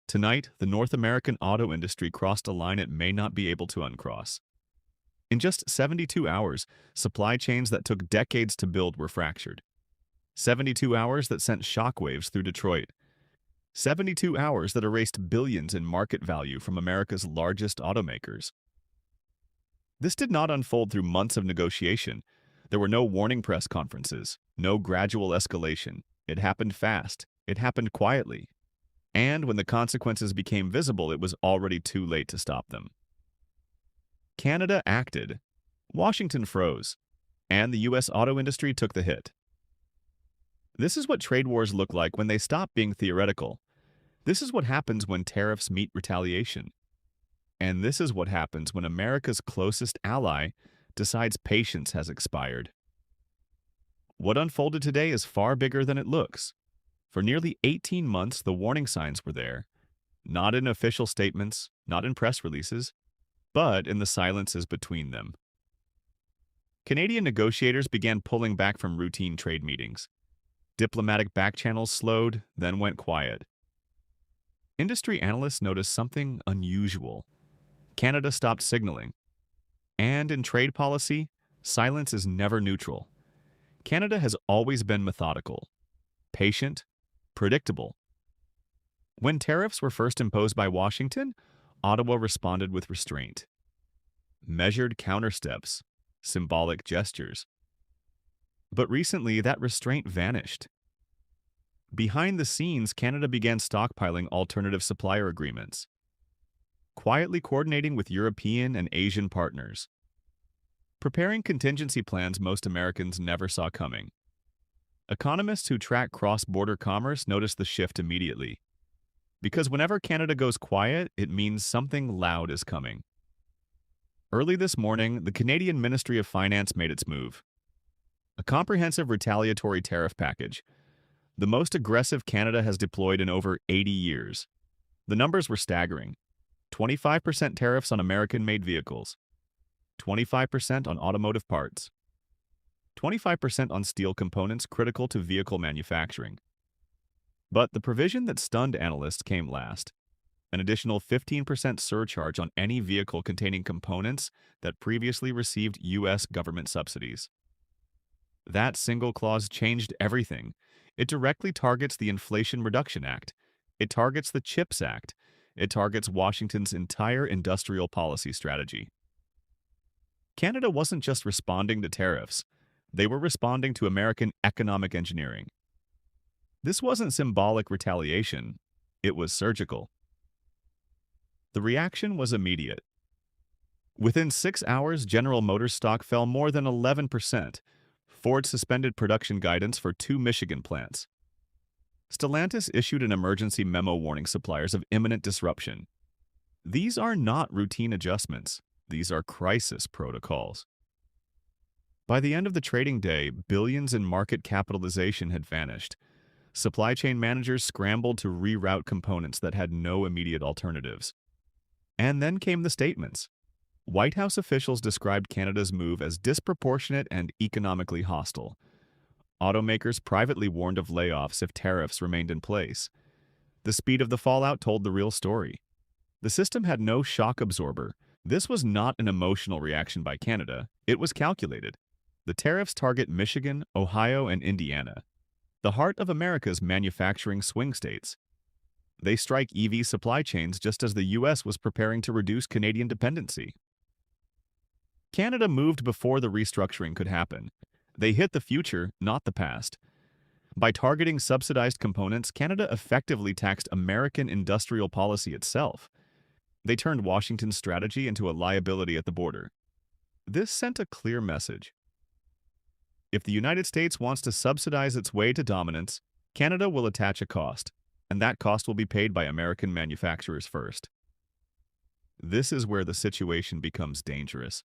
Tonight, the North American auto industry crossed a line it may not be able to uncross. In just 72 hours, supply chains that took decades to build were fractured. 72 hours that sent shockwaves through Detroit. 72 hours that erased billions in market value from America's largest automakers. This did not unfold through months of negotiation. There were no warning press conferences, no gradual escalation. It happened fast. It happened quietly. And when the consequences became visible, it was already too late to stop them. Canada acted. Washington froze. And the U.S. auto industry took the hit. This is what trade wars look like when they stop being theoretical. This is what happens when tariffs meet retaliation. And this is what happens when America's closest ally decides patience has expired. What unfolded today is far bigger than it looks. For nearly 18 months, the warning signs were there, not in official statements, not in press releases, but in the silences between them. Canadian negotiators began pulling back from routine trade meetings. Diplomatic backchannels slowed, then went quiet. Industry analysts noticed something unusual. Canada stopped signaling. And in trade policy, silence is never neutral. Canada has always been methodical, patient, predictable. When tariffs were first imposed by Washington, Ottawa responded with restraint. Measured countersteps, symbolic gestures. But recently, that restraint vanished. Behind the scenes, Canada began stockpiling alternative supplier agreements, quietly coordinating with European and Asian partners, preparing contingency plans most Americans never saw coming. Economists who track cross-border commerce notice the shift immediately. Because whenever Canada goes quiet, it means something loud is coming. Early this morning, the Canadian Ministry of Finance made its move. A comprehensive retaliatory tariff package, the most aggressive Canada has deployed in over 80 years. The numbers were staggering. 25% tariffs on American-made vehicles, 25% on automotive parts, 25% on steel components critical to vehicle manufacturing. But the provision that stunned analysts came last. An additional 15% surcharge on any vehicle containing components that previously received U.S. government subsidies. That single clause changed everything. It directly targets the Inflation Reduction Act. It targets the CHIPS Act. It targets Washington's entire industrial policy strategy. Canada wasn't just responding to tariffs. They were responding to American economic engineering. This wasn't symbolic retaliation. It was surgical. The reaction was immediate. Within 6 hours, General Motors stock fell more than 11%. Ford suspended production guidance for 2 Michigan plants. Stellantis issued an emergency memo warning suppliers of imminent disruption. These are not routine adjustments. These are crisis protocols. By the end of the trading day, billions in market capitalization had vanished. Supply chain managers scrambled to reroute components that had no immediate alternatives. And then came the statements. White House officials described Canada's move as disproportionate and economically hostile. Automakers privately warned of layoffs if tariffs remained in place. The speed of the fallout told the real story. The system had no shock absorber. This was not an emotional reaction by Canada. It was calculated. The tariffs target Michigan, Ohio, and Indiana, the heart of America's manufacturing swing states. They strike EV supply chains just as the U.S. was preparing to reduce Canadian dependency. Canada moved before the restructuring could happen. They hit the future, not the past. By targeting subsidized components, Canada effectively taxed American industrial policy itself. They turned Washington's strategy into a liability at the border. This sent a clear message. If the United States wants to subsidize its way to dominance, Canada will attach a cost, and that cost will be paid by American manufacturers first. This is where the situation becomes dangerous.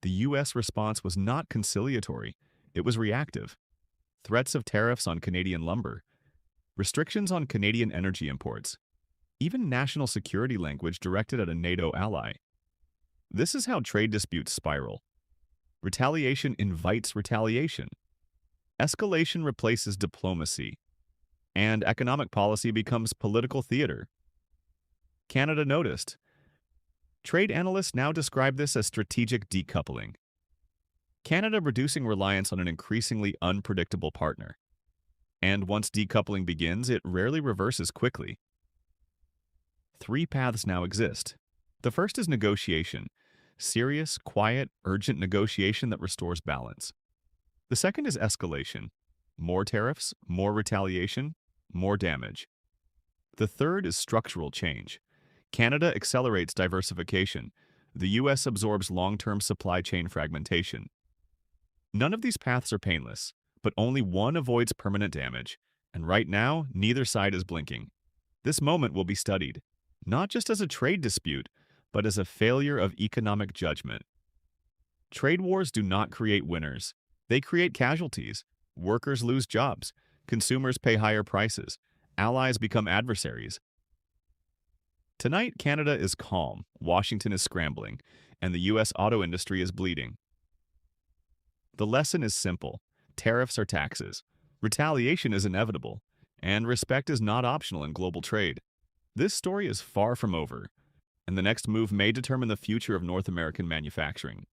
The U.S. response was not conciliatory. It was reactive. Threats of tariffs on Canadian lumber, restrictions on Canadian energy imports, even national security language directed at a NATO ally. This is how trade disputes spiral. Retaliation invites retaliation. Escalation replaces diplomacy. And economic policy becomes political theater. Canada noticed. Trade analysts now describe this as strategic decoupling. Canada reducing reliance on an increasingly unpredictable partner. And once decoupling begins, it rarely reverses quickly. Three paths now exist. The first is negotiation. Serious, quiet, urgent negotiation that restores balance. The second is escalation. More tariffs, more retaliation, more damage. The third is structural change. Canada accelerates diversification. The U.S. absorbs long-term supply chain fragmentation. None of these paths are painless, but only one avoids permanent damage. And right now, neither side is blinking. This moment will be studied, not just as a trade dispute, but as a failure of economic judgment. Trade wars do not create winners. They create casualties. Workers lose jobs. Consumers pay higher prices. Allies become adversaries. Tonight, Canada is calm, Washington is scrambling, and the U.S. auto industry is bleeding. The lesson is simple. Tariffs are taxes. Retaliation is inevitable. And respect is not optional in global trade. This story is far from over, and the next move may determine the future of North American manufacturing.